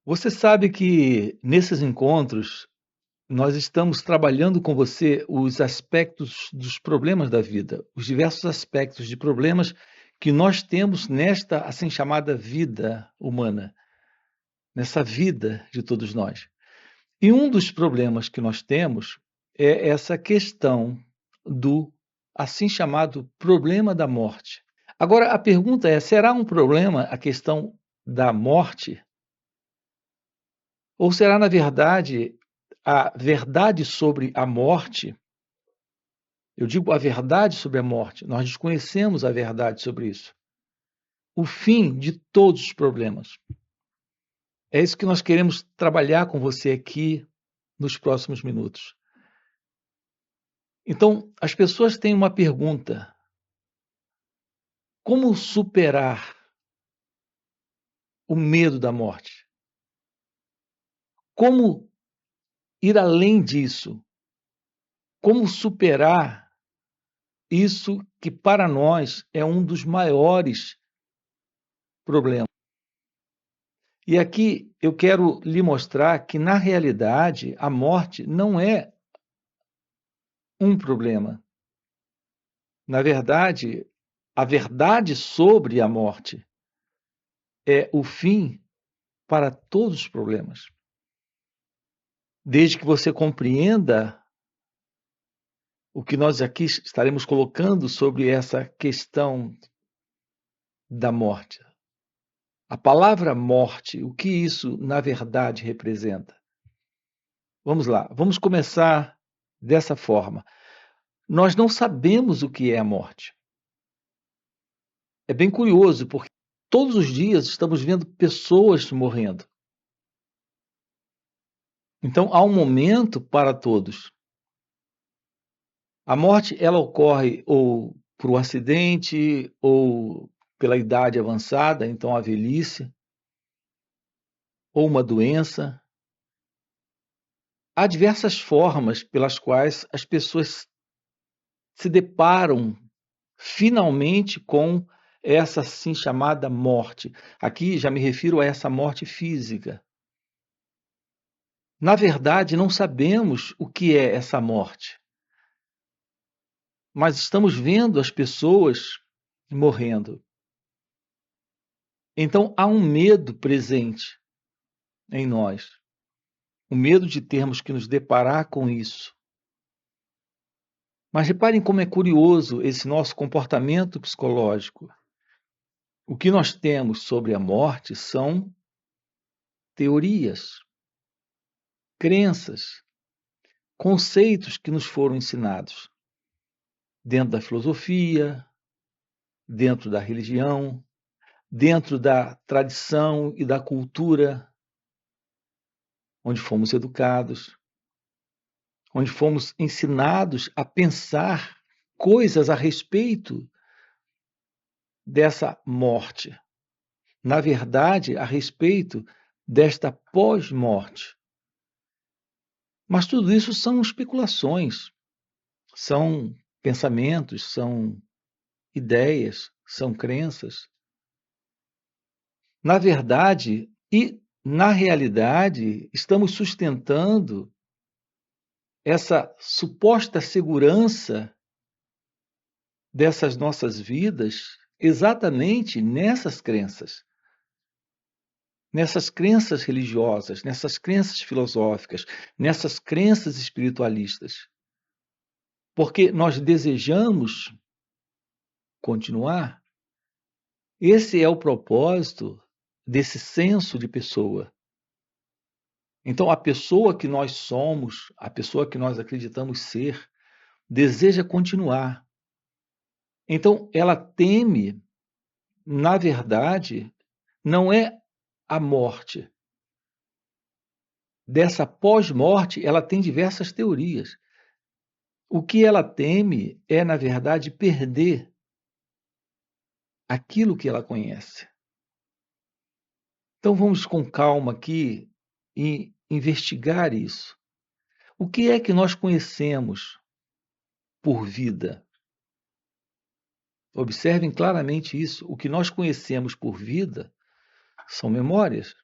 Você sabe que nesses encontros nós estamos trabalhando com você os aspectos dos problemas da vida, os diversos aspectos de problemas que nós temos nesta assim chamada vida humana, nessa vida de todos nós. E um dos problemas que nós temos é essa questão do assim chamado problema da morte. Agora a pergunta é: será um problema a questão da morte? Ou será, na verdade, a verdade sobre a morte? Eu digo a verdade sobre a morte, nós desconhecemos a verdade sobre isso. O fim de todos os problemas. É isso que nós queremos trabalhar com você aqui nos próximos minutos. Então, as pessoas têm uma pergunta: como superar o medo da morte? Como ir além disso? Como superar isso que para nós é um dos maiores problemas? E aqui eu quero lhe mostrar que, na realidade, a morte não é um problema. Na verdade, a verdade sobre a morte é o fim para todos os problemas. Desde que você compreenda o que nós aqui estaremos colocando sobre essa questão da morte. A palavra morte, o que isso na verdade representa? Vamos lá, vamos começar dessa forma. Nós não sabemos o que é a morte. É bem curioso, porque todos os dias estamos vendo pessoas morrendo. Então há um momento para todos. A morte, ela ocorre ou por um acidente, ou pela idade avançada, então a velhice, ou uma doença. Há diversas formas pelas quais as pessoas se deparam finalmente com essa assim chamada morte. Aqui já me refiro a essa morte física. Na verdade, não sabemos o que é essa morte, mas estamos vendo as pessoas morrendo. Então há um medo presente em nós, o medo de termos que nos deparar com isso. Mas reparem como é curioso esse nosso comportamento psicológico. O que nós temos sobre a morte são teorias, crenças, conceitos que nos foram ensinados dentro da filosofia, dentro da religião, dentro da tradição e da cultura onde fomos educados, onde fomos ensinados a pensar coisas a respeito dessa morte. Na verdade, a respeito desta pós-morte. Mas tudo isso são especulações, são pensamentos, são ideias, são crenças. Na verdade e na realidade, estamos sustentando essa suposta segurança dessas nossas vidas exatamente nessas crenças religiosas, nessas crenças filosóficas, nessas crenças espiritualistas. Porque nós desejamos continuar. Esse é o propósito desse senso de pessoa. Então, a pessoa que nós somos, a pessoa que nós acreditamos ser, deseja continuar. Então, ela teme, na verdade, não é a morte. Dessa pós-morte, ela tem diversas teorias. O que ela teme é, na verdade, perder aquilo que ela conhece. Então, vamos com calma aqui e investigar isso. O que é que nós conhecemos por vida? Observem claramente isso. O que nós conhecemos por vida são memórias.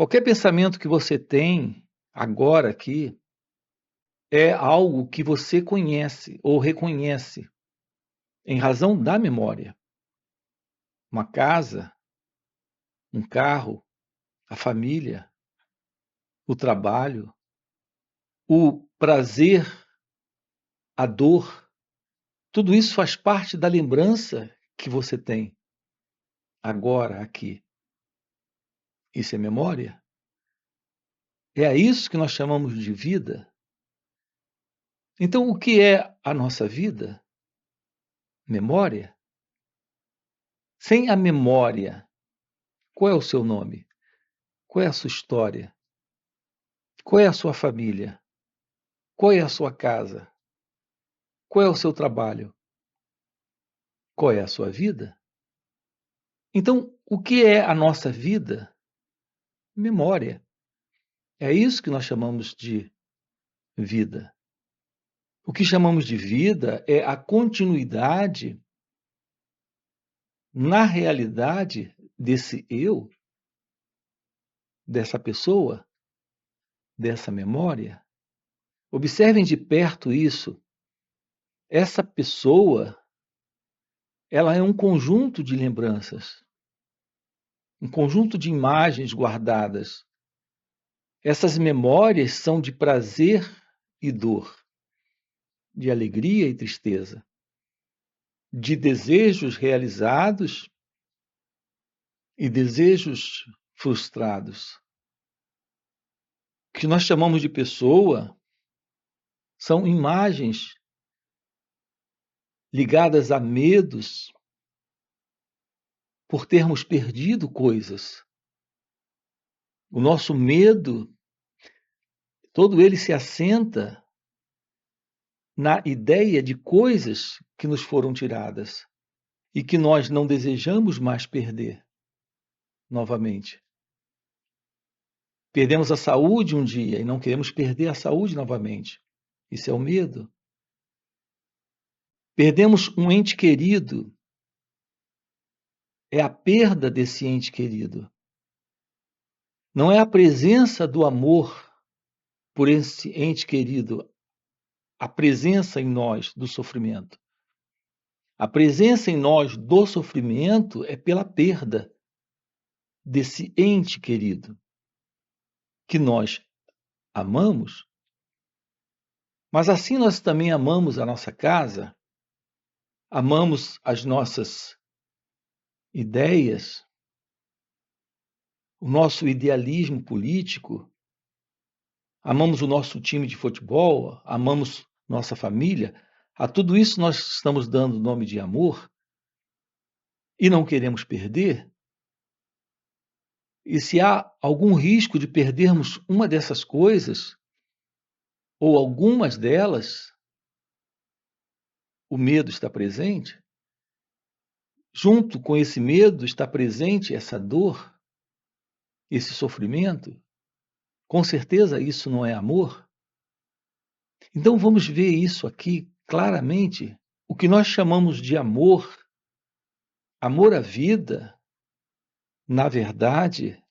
Qualquer pensamento que você tem agora aqui é algo que você conhece ou reconhece em razão da memória. Uma casa, um carro, a família, o trabalho, o prazer, a dor, tudo isso faz parte da lembrança que você tem agora aqui. Isso é memória? É a isso que nós chamamos de vida? Então, o que é a nossa vida? Memória? Sem a memória, qual é o seu nome? Qual é a sua história? Qual é a sua família? Qual é a sua casa? Qual é o seu trabalho? Qual é a sua vida? Então, o que é a nossa vida? Memória. É isso que nós chamamos de vida. O que chamamos de vida é a continuidade na realidade desse eu, dessa pessoa, dessa memória. Observem de perto isso. Essa pessoa, ela é um conjunto de lembranças, um conjunto de imagens guardadas. Essas memórias são de prazer e dor, de alegria e tristeza, de desejos realizados e desejos frustrados. O que nós chamamos de pessoa são imagens ligadas a medos por termos perdido coisas. O nosso medo, todo ele se assenta na ideia de coisas que nos foram tiradas e que nós não desejamos mais perder novamente. Perdemos a saúde um dia e não queremos perder a saúde novamente. Isso é o medo. Perdemos um ente querido. É a perda desse ente querido. Não é a presença do amor por esse ente querido, a presença em nós do sofrimento. A presença em nós do sofrimento é pela perda desse ente querido que nós amamos, mas assim nós também amamos a nossa casa, amamos as nossas ideias, o nosso idealismo político, amamos o nosso time de futebol, amamos nossa família. A tudo isso nós estamos dando o nome de amor e não queremos perder. E se há algum risco de perdermos uma dessas coisas, ou algumas delas, o medo está presente. Junto com esse medo está presente essa dor, esse sofrimento. Com certeza isso não é amor. Então vamos ver isso aqui claramente. O que nós chamamos de amor, amor à vida, na verdade,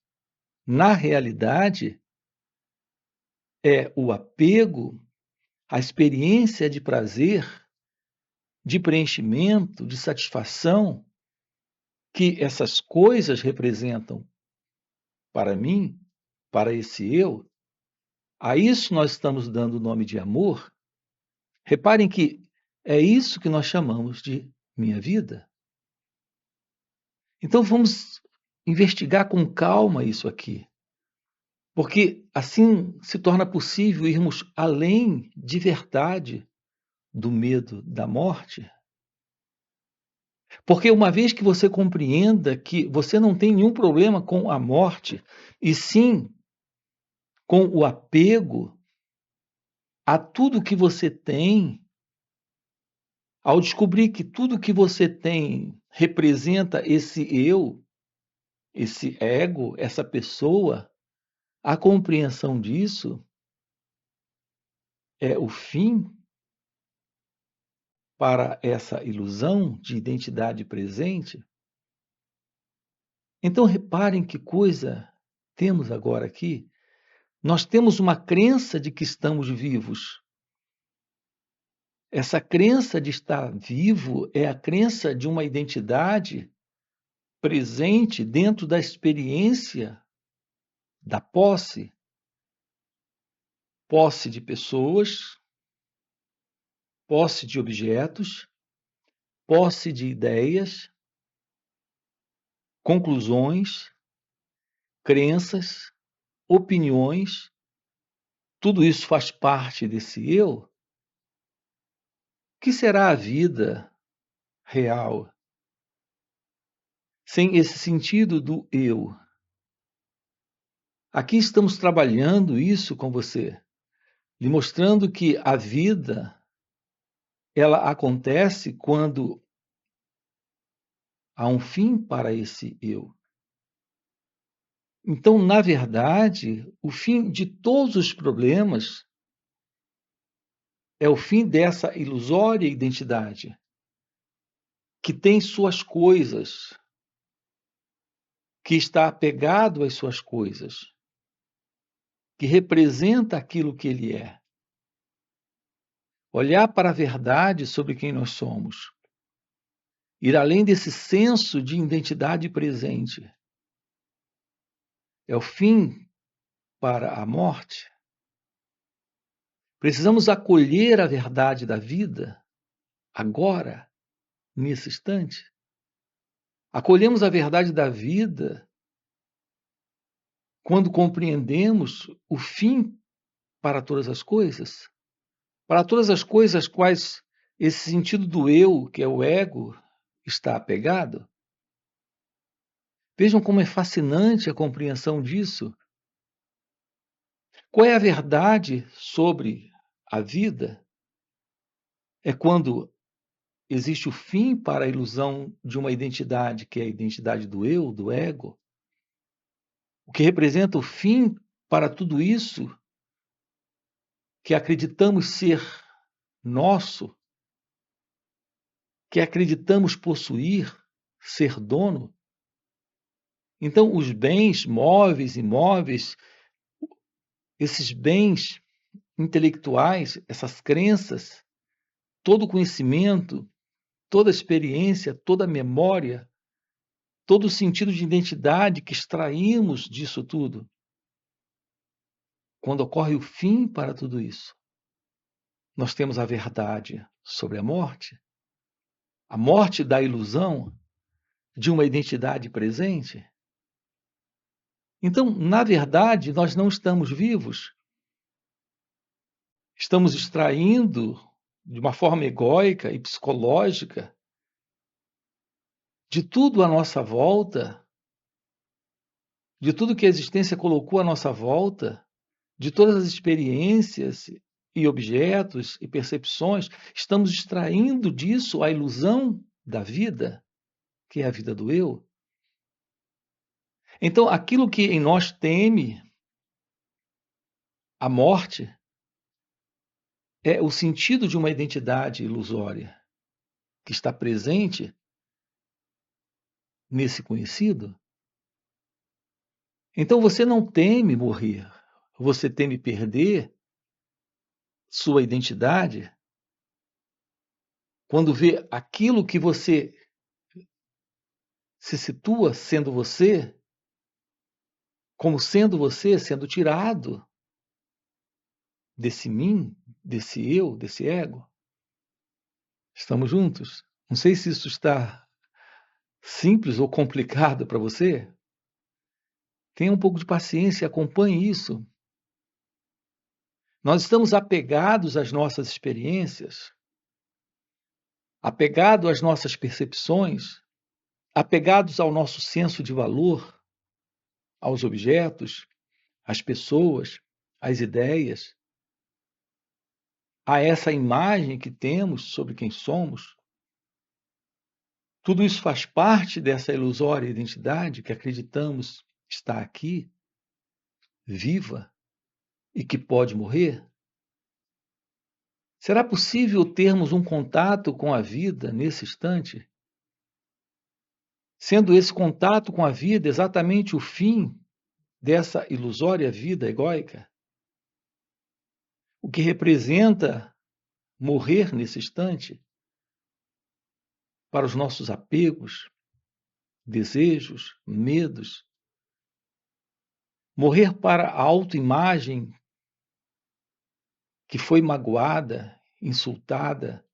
na realidade, é o apego à experiência de prazer, de preenchimento, de satisfação que essas coisas representam para mim, para esse eu. A isso nós estamos dando o nome de amor. Reparem que é isso que nós chamamos de minha vida. Então vamos investigar com calma isso aqui, porque assim se torna possível irmos além de verdade do medo da morte. Porque uma vez que você compreenda que você não tem nenhum problema com a morte, e sim com o apego a tudo que você tem, ao descobrir que tudo que você tem representa esse eu, esse ego, essa pessoa, a compreensão disso é o fim para essa ilusão de identidade presente. Então reparem que coisa temos agora aqui, nós temos uma crença de que estamos vivos. Essa crença de estar vivo é a crença de uma identidade presente dentro da experiência da posse, posse de pessoas, posse de objetos, posse de ideias, conclusões, crenças, opiniões, tudo isso faz parte desse eu. O que será a vida real sem esse sentido do eu? Aqui estamos trabalhando isso com você, lhe mostrando que a vida ela acontece quando há um fim para esse eu. Então, na verdade, o fim de todos os problemas é o fim dessa ilusória identidade, que tem suas coisas, que está apegado às suas coisas, que representa aquilo que ele é. Olhar para a verdade sobre quem nós somos, ir além desse senso de identidade presente, é o fim para a morte. Precisamos acolher a verdade da vida agora, nesse instante. Acolhemos a verdade da vida quando compreendemos o fim para todas as coisas. Para todas as coisas quais esse sentido do eu, que é o ego, está apegado. Vejam como é fascinante a compreensão disso. Qual é a verdade sobre a vida? É quando existe o fim para a ilusão de uma identidade, que é a identidade do eu, do ego, o que representa o fim para tudo isso que acreditamos ser nosso, que acreditamos possuir, ser dono. Então, os bens móveis e imóveis, esses bens intelectuais, essas crenças, todo o conhecimento, toda a experiência, toda a memória, todo o sentido de identidade que extraímos disso tudo, quando ocorre o fim para tudo isso, nós temos a verdade sobre a morte da ilusão de uma identidade presente. Então, na verdade, nós não estamos vivos, estamos extraindo de uma forma egóica e psicológica de tudo à nossa volta, de tudo que a existência colocou à nossa volta, de todas as experiências e objetos e percepções, estamos extraindo disso a ilusão da vida, que é a vida do eu. Então, aquilo que em nós teme, a morte, é o sentido de uma identidade ilusória que está presente nesse conhecido. Então, você não teme morrer, você teme perder sua identidade quando vê aquilo que você se situa sendo você, como sendo você, sendo tirado desse mim, desse eu, desse ego. Estamos juntos? Não sei se isso está simples ou complicado para você. Tenha um pouco de paciência e acompanhe isso. Nós estamos apegados às nossas experiências, apegados às nossas percepções, apegados ao nosso senso de valor, aos objetos, às pessoas, às ideias, a essa imagem que temos sobre quem somos. Tudo isso faz parte dessa ilusória identidade que acreditamos está aqui, viva e que pode morrer? Será possível termos um contato com a vida nesse instante? Sendo esse contato com a vida exatamente o fim dessa ilusória vida egóica, o que representa morrer nesse instante para os nossos apegos, desejos, medos, morrer para a autoimagem que foi magoada, insultada,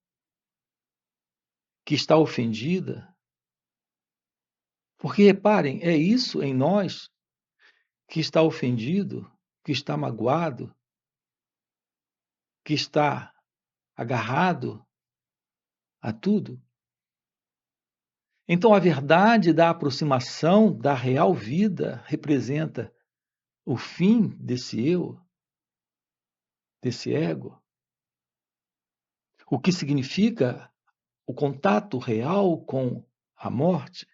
que está ofendida. Porque reparem, é isso em nós que está ofendido, que está magoado, que está agarrado a tudo. Então, a verdade da aproximação da real vida representa o fim desse eu, desse ego, o que significa o contato real com a morte.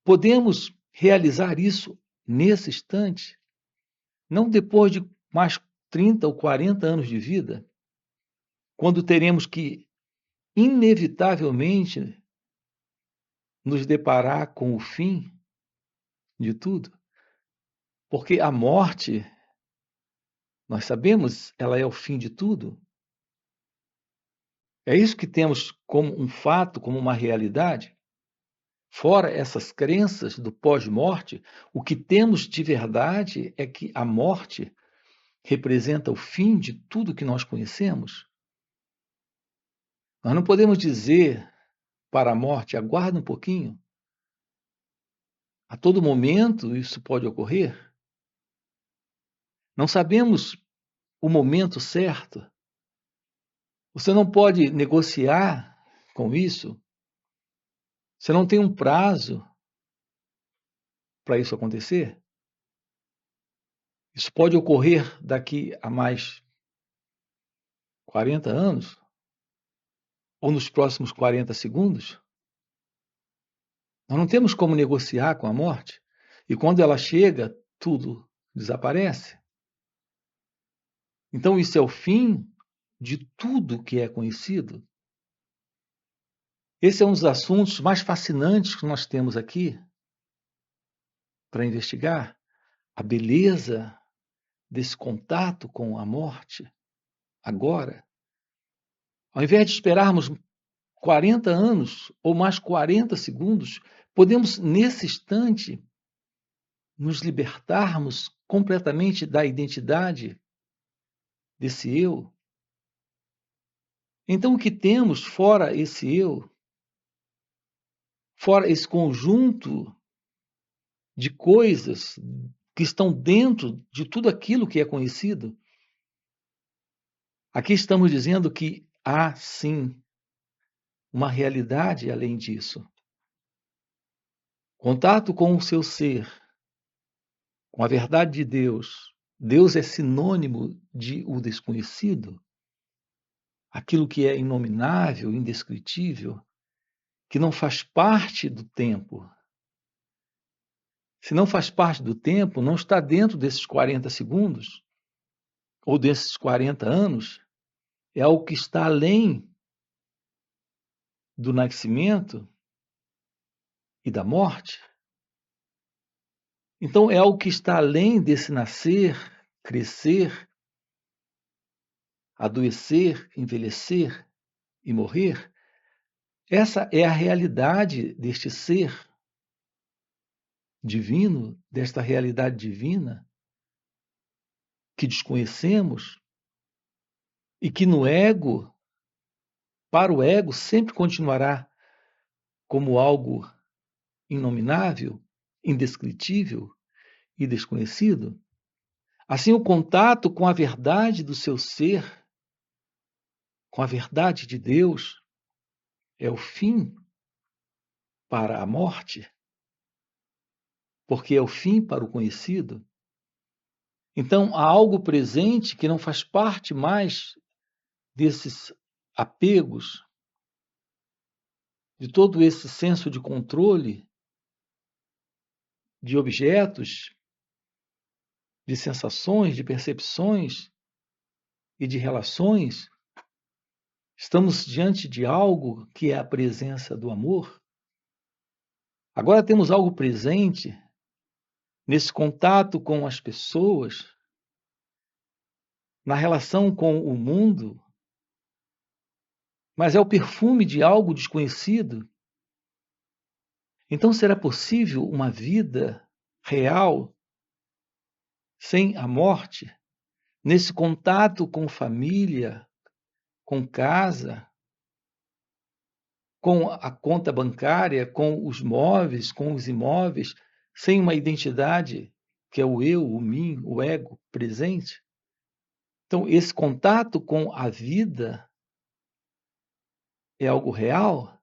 Podemos realizar isso nesse instante, não depois de mais 30 ou 40 anos de vida, quando teremos que, inevitavelmente, nos deparar com o fim de tudo. Porque a morte, nós sabemos, ela é o fim de tudo. É isso que temos como um fato, como uma realidade. Fora essas crenças do pós-morte, o que temos de verdade é que a morte representa o fim de tudo que nós conhecemos. Nós não podemos dizer para a morte, aguarda um pouquinho. A todo momento isso pode ocorrer. Não sabemos o momento certo. Você não pode negociar com isso. Você não tem um prazo para isso acontecer. Isso pode ocorrer daqui a mais 40 anos ou nos próximos 40 segundos. Nós não temos como negociar com a morte. E quando ela chega, tudo desaparece. Então, isso é o fim de tudo que é conhecido. Esse é um dos assuntos mais fascinantes que nós temos aqui para investigar. A beleza desse contato com a morte, agora. Ao invés de esperarmos 40 anos ou mais 40 segundos, podemos, nesse instante, nos libertarmos completamente da identidade desse eu. Então, o que temos fora esse eu, fora esse conjunto de coisas que estão dentro de tudo aquilo que é conhecido, aqui estamos dizendo que há, sim, uma realidade além disso. Contato com o seu ser, com a verdade de Deus. Deus é sinônimo de o desconhecido, aquilo que é inominável, indescritível, que não faz parte do tempo. Se não faz parte do tempo, não está dentro desses 40 segundos ou desses 40 anos, é algo que está além do nascimento e da morte. Então, é algo que está além desse nascer, crescer, adoecer, envelhecer e morrer. Essa é a realidade deste ser divino, desta realidade divina que desconhecemos e que no ego, para o ego, sempre continuará como algo inominável, indescritível e desconhecido. Assim, o contato com a verdade do seu ser, com a verdade de Deus, é o fim para a morte, porque é o fim para o conhecido. Então, há algo presente que não faz parte mais desses apegos, de todo esse senso de controle de objetos, de sensações, de percepções e de relações. Estamos diante de algo que é a presença do amor. Agora temos algo presente nesse contato com as pessoas, na relação com o mundo, mas é o perfume de algo desconhecido. Então, será possível uma vida real sem a morte? Nesse contato com família, com casa, com a conta bancária, com os móveis, com os imóveis, sem uma identidade que é o eu, o mim, o ego presente? Então, esse contato com a vida é algo real?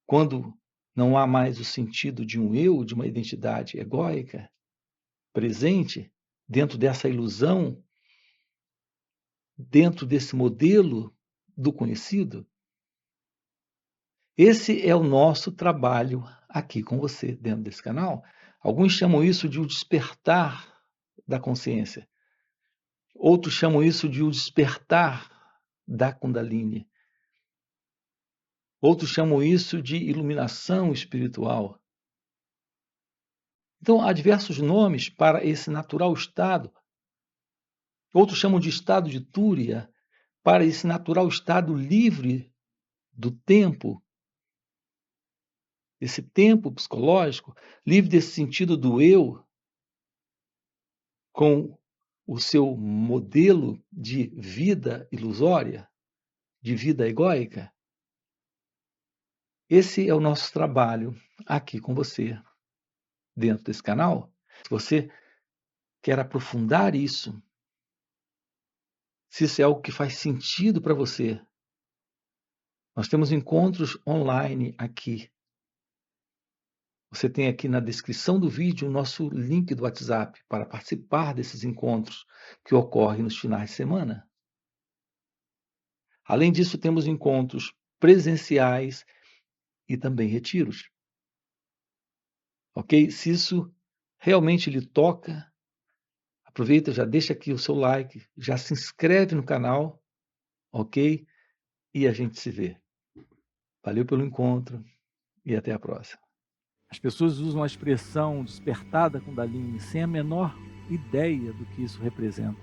Quando não há mais o sentido de um eu, de uma identidade egóica presente, dentro dessa ilusão, dentro desse modelo do conhecido? Esse é o nosso trabalho aqui com você, dentro desse canal. Alguns chamam isso de o despertar da consciência. Outros chamam isso de o despertar da Kundalini. Outros chamam isso de iluminação espiritual. Então, há diversos nomes para esse natural estado. Outros chamam de estado de Túria, para esse natural estado livre do tempo, esse tempo psicológico, livre desse sentido do eu, com o seu modelo de vida ilusória, de vida egóica. Esse é o nosso trabalho aqui com você, dentro desse canal. Se você quer aprofundar isso, se isso é algo que faz sentido para você, nós temos encontros online aqui. Você tem aqui na descrição do vídeo o nosso link do WhatsApp para participar desses encontros que ocorrem nos finais de semana. Além disso, temos encontros presenciais e também retiros. Ok? Se isso realmente lhe toca, aproveita, já deixa aqui o seu like, já se inscreve no canal, ok? E a gente se vê. Valeu pelo encontro e até a próxima. As pessoas usam a expressão despertar da Kundalini sem a menor ideia do que isso representa.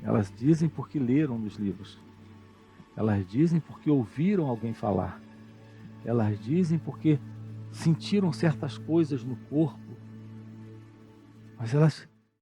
Elas dizem porque leram nos livros. Elas dizem porque ouviram alguém falar. Elas dizem porque sentiram certas coisas no corpo. Mas elas